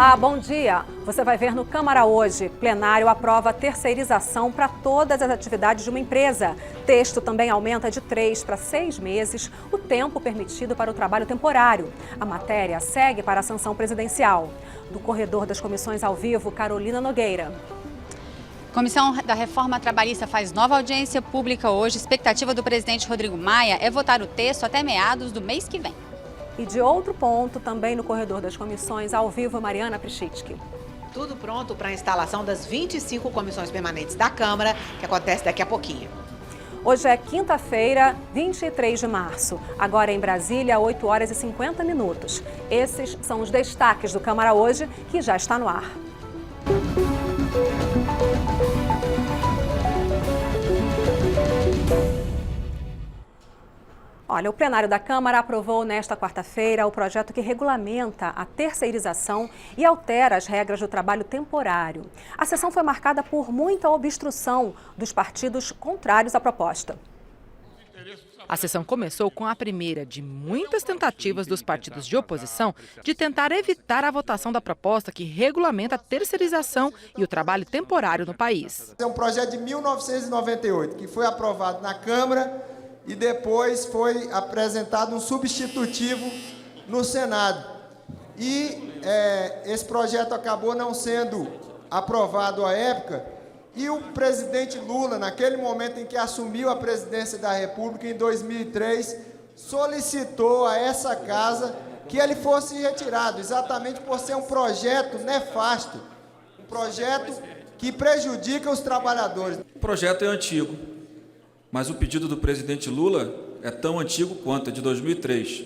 Olá, bom dia. Você vai ver no Câmara hoje. Plenário aprova terceirização para todas as atividades de uma empresa. Texto também aumenta de 3 para 6 meses o tempo permitido para o trabalho temporário. A matéria segue para a sanção presidencial. Do corredor das comissões ao vivo, Carolina Nogueira. Comissão da Reforma Trabalhista faz nova audiência pública hoje. Expectativa do presidente Rodrigo Maia é votar o texto até meados do mês que vem. E de outro ponto, também no corredor das comissões, ao vivo, Mariana Prichitsky. Tudo pronto para a instalação das 25 comissões permanentes da Câmara, que acontece daqui a pouquinho. Hoje é quinta-feira, 23 de março. Agora em Brasília, 8 horas e 50 minutos. Esses são os destaques do Câmara hoje, que já está no ar. Olha, o plenário da Câmara aprovou nesta quarta-feira o projeto que regulamenta a terceirização e altera as regras do trabalho temporário. A sessão foi marcada por muita obstrução dos partidos contrários à proposta. A sessão começou com a primeira de muitas tentativas dos partidos de oposição de tentar evitar a votação da proposta que regulamenta a terceirização e o trabalho temporário no país. É um projeto de 1998 que foi aprovado na Câmara e depois foi apresentado um substitutivo no Senado. E esse projeto acabou não sendo aprovado à época, e o presidente Lula, naquele momento em que assumiu a presidência da República, em 2003, solicitou a essa casa que ele fosse retirado, exatamente por ser um projeto nefasto, um projeto que prejudica os trabalhadores. O projeto é antigo, mas o pedido do presidente Lula é tão antigo quanto, é de 2003.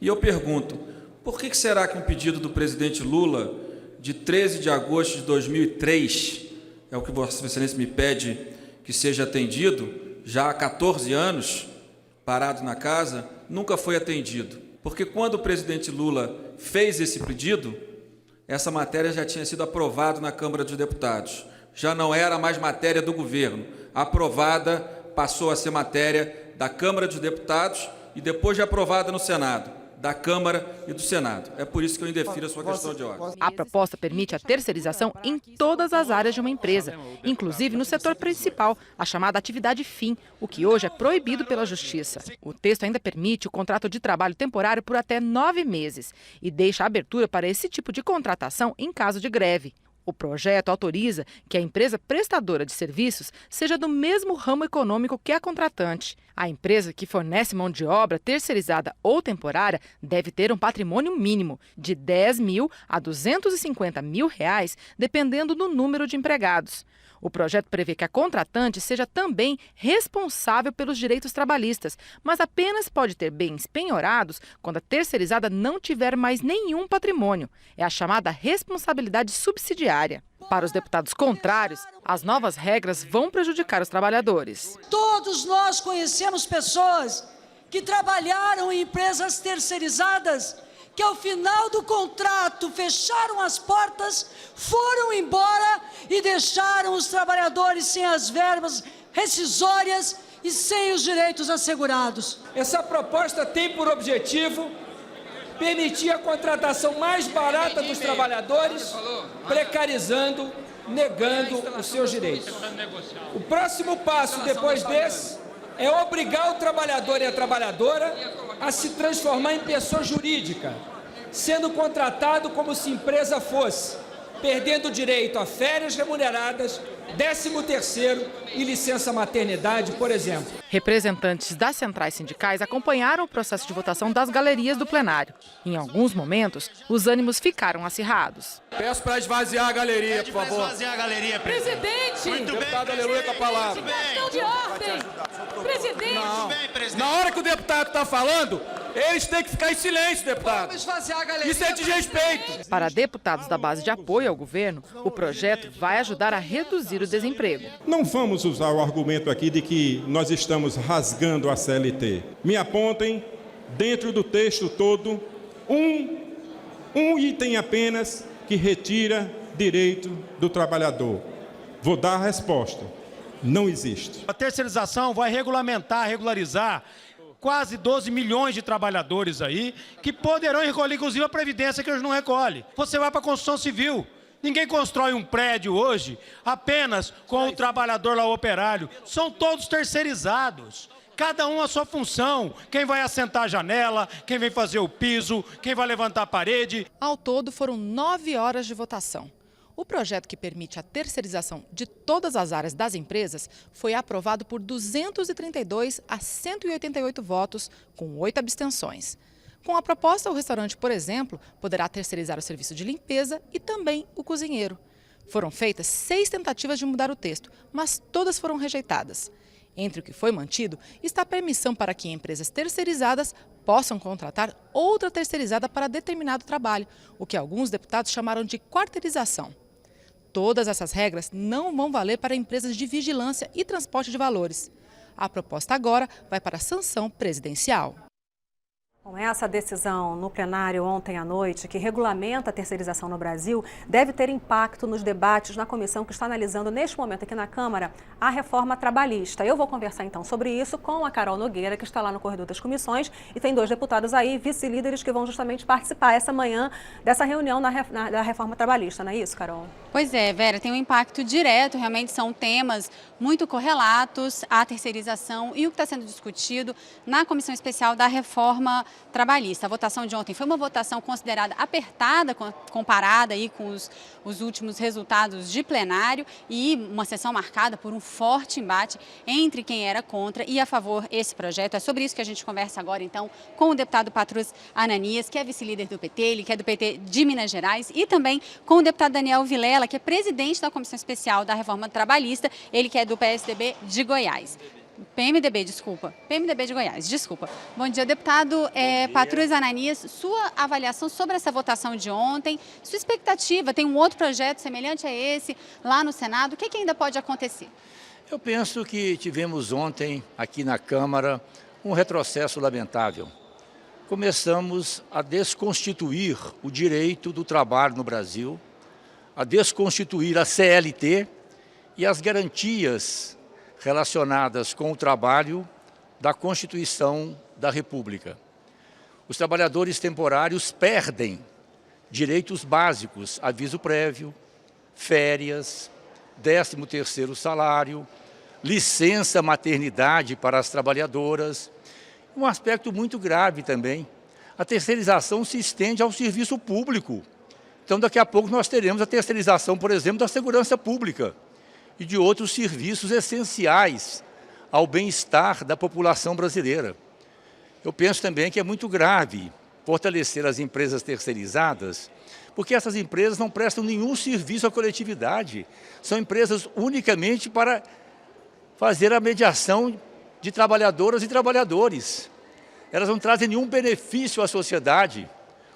E eu pergunto, por que será que um pedido do presidente Lula, de 13 de agosto de 2003, é o que Vossa Excelência me pede que seja atendido, já há 14 anos, parado na casa, nunca foi atendido? Porque quando o presidente Lula fez esse pedido, essa matéria já tinha sido aprovada na Câmara dos Deputados. Já não era mais matéria do governo. Aprovada, passou a ser matéria da Câmara dos Deputados e depois de aprovada no Senado, da Câmara e do Senado. É por isso que eu indefiro a sua questão de ordem. A proposta permite a terceirização em todas as áreas de uma empresa, inclusive no setor principal, a chamada atividade fim, o que hoje é proibido pela Justiça. O texto ainda permite o contrato de trabalho temporário por até 9 meses e deixa abertura para esse tipo de contratação em caso de greve. O projeto autoriza que a empresa prestadora de serviços seja do mesmo ramo econômico que a contratante. A empresa que fornece mão de obra terceirizada ou temporária deve ter um patrimônio mínimo de R$10 mil a R$250 mil, dependendo do número de empregados. O projeto prevê que a contratante seja também responsável pelos direitos trabalhistas, mas apenas pode ter bens penhorados quando a terceirizada não tiver mais nenhum patrimônio. É a chamada responsabilidade subsidiária. Para os deputados contrários, as novas regras vão prejudicar os trabalhadores. Todos nós conhecemos pessoas que trabalharam em empresas terceirizadas, que ao final do contrato fecharam as portas, foram embora e deixaram os trabalhadores sem as verbas rescisórias e sem os direitos assegurados. Essa proposta tem por objetivo permitir a contratação mais barata dos trabalhadores, precarizando, negando os seus direitos. O próximo passo depois desse é obrigar o trabalhador e a trabalhadora a se transformar em pessoa jurídica, sendo contratado como se empresa fosse, perdendo direito a férias remuneradas, 13º e licença maternidade, por exemplo. Representantes das centrais sindicais acompanharam o processo de votação das galerias do plenário. Em alguns momentos, os ânimos ficaram acirrados. Peço para esvaziar a galeria, por favor. Esvaziar a galeria, presidente. Muito deputado, bem, aleluia, com a palavra. Questão de ordem. Presidente. Não. Muito bem, presidente. Na hora que o deputado está falando, eles têm que ficar em silêncio, deputado. Isso é desrespeito. Para deputados da base de apoio ao governo, o projeto vai ajudar a reduzir o desemprego. Não vamos usar o argumento aqui de que nós estamos rasgando a CLT. Me apontem, dentro do texto todo, um item apenas que retira direito do trabalhador. Vou dar a resposta. Não existe. A terceirização vai regularizar quase 12 milhões de trabalhadores aí que poderão recolher, inclusive, a Previdência que hoje não recolhe. Você vai para a construção civil. Ninguém constrói um prédio hoje apenas com o trabalhador lá, o operário. São todos terceirizados. Cada um a sua função. Quem vai assentar a janela, quem vai fazer o piso, quem vai levantar a parede. Ao todo, foram 9 horas de votação. O projeto que permite a terceirização de todas as áreas das empresas foi aprovado por 232 a 188 votos, com 8 abstenções. Com a proposta, o restaurante, por exemplo, poderá terceirizar o serviço de limpeza e também o cozinheiro. Foram feitas 6 tentativas de mudar o texto, mas todas foram rejeitadas. Entre o que foi mantido está a permissão para que empresas terceirizadas possam contratar outra terceirizada para determinado trabalho, o que alguns deputados chamaram de quarteirização. Todas essas regras não vão valer para empresas de vigilância e transporte de valores. A proposta agora vai para a sanção presidencial. Com essa decisão no plenário ontem à noite, que regulamenta a terceirização no Brasil, deve ter impacto nos debates na comissão que está analisando neste momento aqui na Câmara a reforma trabalhista. Eu vou conversar então sobre isso com a Carol Nogueira, que está lá no corredor das comissões, e tem 2 deputados aí, vice-líderes, que vão justamente participar essa manhã dessa reunião da reforma trabalhista, não é isso, Carol? Pois é, Vera, tem um impacto direto, realmente são temas muito correlatos à terceirização e o que está sendo discutido na Comissão Especial da Reforma Trabalhista. A votação de ontem foi uma votação considerada apertada, comparada aí com os últimos resultados de plenário, e uma sessão marcada por um forte embate entre quem era contra e a favor esse projeto. É sobre isso que a gente conversa agora, então, com o deputado Patrus Ananias, que é vice-líder do PT, ele que é do PT de Minas Gerais, e também com o deputado Daniel Vilela, que é presidente da Comissão Especial da Reforma Trabalhista, ele que é do PMDB de Goiás. PMDB de Goiás, desculpa. Bom dia, deputado Patrus Ananias, sua avaliação sobre essa votação de ontem, sua expectativa, tem um outro projeto semelhante a esse lá no Senado, o que ainda pode acontecer? Eu penso que tivemos ontem, aqui na Câmara, um retrocesso lamentável. Começamos a desconstituir o direito do trabalho no Brasil, a desconstituir a CLT e as garantias relacionadas com o trabalho da Constituição da República. Os trabalhadores temporários perdem direitos básicos, aviso prévio, férias, 13º salário, licença maternidade para as trabalhadoras. Um aspecto muito grave também, a terceirização se estende ao serviço público. Então, daqui a pouco nós teremos a terceirização, por exemplo, da segurança pública e de outros serviços essenciais ao bem-estar da população brasileira. Eu penso também que é muito grave fortalecer as empresas terceirizadas, porque essas empresas não prestam nenhum serviço à coletividade. São empresas unicamente para fazer a mediação de trabalhadoras e trabalhadores. Elas não trazem nenhum benefício à sociedade,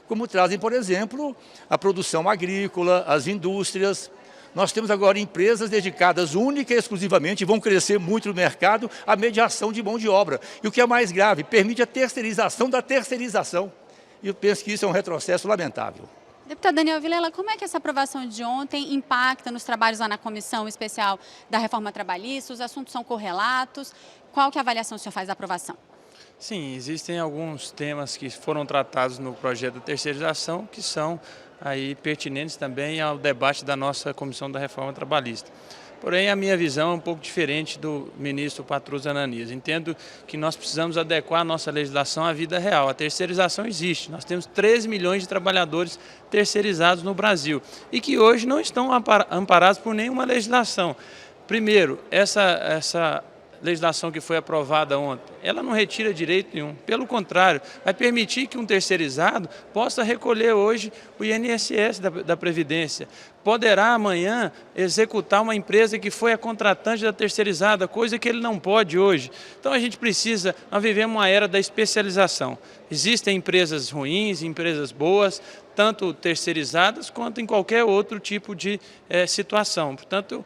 como trazem, por exemplo, a produção agrícola, as indústrias. Nós temos agora empresas dedicadas única e exclusivamente, e vão crescer muito no mercado, à mediação de mão de obra. E o que é mais grave, permite a terceirização da terceirização. E eu penso que isso é um retrocesso lamentável. Deputado Daniel Vilela, como é que essa aprovação de ontem impacta nos trabalhos lá na Comissão Especial da Reforma Trabalhista? Os assuntos são correlatos. Qual que é a avaliação que o senhor faz da aprovação? Sim, existem alguns temas que foram tratados no projeto de terceirização que são aí pertinentes também ao debate da nossa Comissão da Reforma Trabalhista. Porém, a minha visão é um pouco diferente do ministro Patrus Ananias. Entendo que nós precisamos adequar a nossa legislação à vida real. A terceirização existe. Nós temos 13 milhões de trabalhadores terceirizados no Brasil e que hoje não estão amparados por nenhuma legislação. Primeiro, essa legislação que foi aprovada ontem, ela não retira direito nenhum. Pelo contrário, vai permitir que um terceirizado possa recolher hoje o INSS da Previdência. Poderá amanhã executar uma empresa que foi a contratante da terceirizada, coisa que ele não pode hoje. Então a gente precisa, nós vivemos uma era da especialização. Existem empresas ruins, empresas boas, tanto terceirizadas quanto em qualquer outro tipo de situação. Portanto,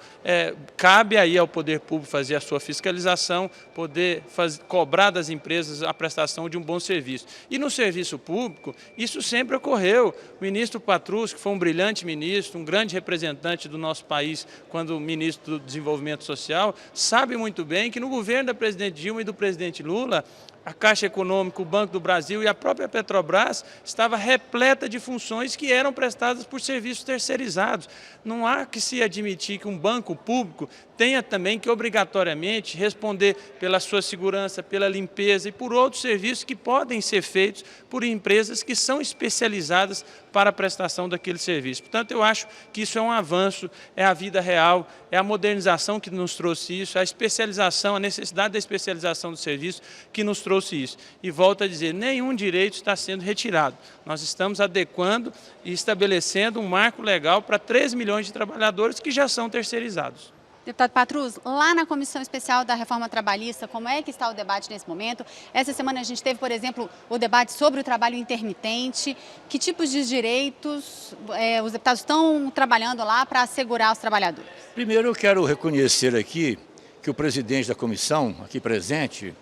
cabe aí ao poder público fazer a sua fiscalização, poder cobrar das empresas a prestação de um bom serviço. E no serviço público, isso sempre ocorreu. O ministro Patrus, que foi um brilhante ministro, um grande representante do nosso país quando ministro do Desenvolvimento Social, sabe muito bem que no governo da presidente Dilma e do presidente Lula, a Caixa Econômica, o Banco do Brasil e a própria Petrobras estava repleta de funções que eram prestadas por serviços terceirizados. Não há que se admitir que um banco público tenha também que obrigatoriamente responder pela sua segurança, pela limpeza e por outros serviços que podem ser feitos por empresas que são especializadas para a prestação daquele serviço. Portanto, eu acho que isso é um avanço, é a vida real, é a modernização que nos trouxe isso, a especialização, a necessidade da especialização do serviço que nos trouxe isso. E volto a dizer, nenhum direito está sendo retirado. Nós estamos adequando e estabelecendo um marco legal para 13 milhões de trabalhadores que já são terceirizados. Deputado Patrus, lá na Comissão Especial da Reforma Trabalhista, como é que está o debate nesse momento? Essa semana a gente teve, por exemplo, o debate sobre o trabalho intermitente. Que tipos de direitos os deputados estão trabalhando lá para assegurar os trabalhadores? Primeiro eu quero reconhecer aqui que o presidente da comissão, aqui presente,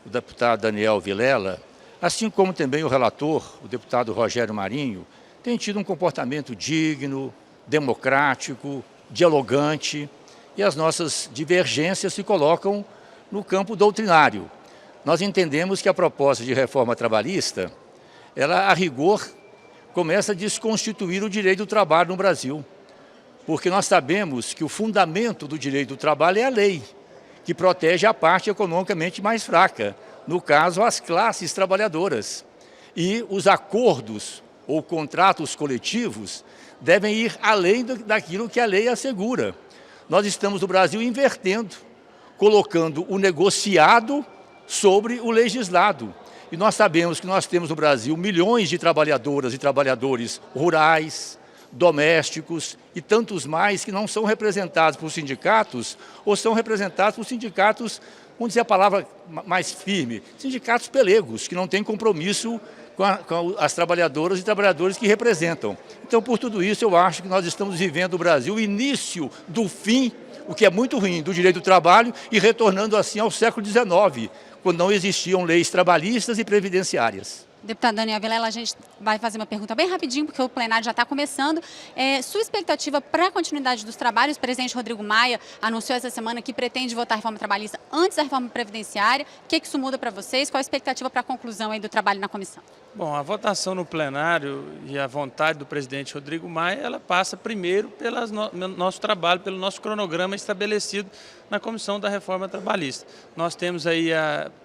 o deputado Daniel Vilela, assim como também o relator, o deputado Rogério Marinho, tem tido um comportamento digno, democrático, dialogante, e as nossas divergências se colocam no campo doutrinário. Nós entendemos que a proposta de reforma trabalhista, ela, a rigor, começa a desconstituir o direito do trabalho no Brasil, porque nós sabemos que o fundamento do direito do trabalho é a lei, que protege a parte economicamente mais fraca, no caso, as classes trabalhadoras. E os acordos ou contratos coletivos devem ir além daquilo que a lei assegura. Nós estamos no Brasil invertendo, colocando o negociado sobre o legislado. E nós sabemos que nós temos no Brasil milhões de trabalhadoras e trabalhadores rurais, domésticos e tantos mais que não são representados por sindicatos ou são representados por sindicatos, vamos dizer a palavra mais firme, sindicatos pelegos, que não têm compromisso com as trabalhadoras e trabalhadores que representam. Então, por tudo isso, eu acho que nós estamos vivendo no Brasil o início do fim, o que é muito ruim, do direito do trabalho e retornando assim ao século XIX, quando não existiam leis trabalhistas e previdenciárias. Deputado Daniel Vilela, a gente vai fazer uma pergunta bem rapidinho, porque o plenário já está começando. Sua expectativa para a continuidade dos trabalhos? O presidente Rodrigo Maia anunciou essa semana que pretende votar a reforma trabalhista antes da reforma previdenciária. O que isso muda para vocês? Qual a expectativa para a conclusão aí do trabalho na comissão? Bom, a votação no plenário e a vontade do presidente Rodrigo Maia, ela passa primeiro pelo nosso trabalho, pelo nosso cronograma estabelecido na Comissão da Reforma Trabalhista. Nós temos aí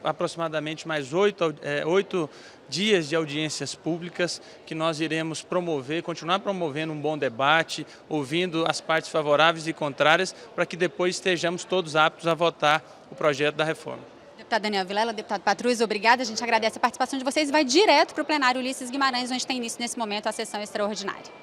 aproximadamente mais 8 dias de audiências públicas que nós iremos promover, continuar promovendo um bom debate, ouvindo as partes favoráveis e contrárias, para que depois estejamos todos aptos a votar o projeto da reforma. Deputado Daniel Vilela, deputado Patrus, obrigada. A gente agradece a participação de vocês e vai direto para o plenário Ulisses Guimarães, onde tem início nesse momento a sessão extraordinária.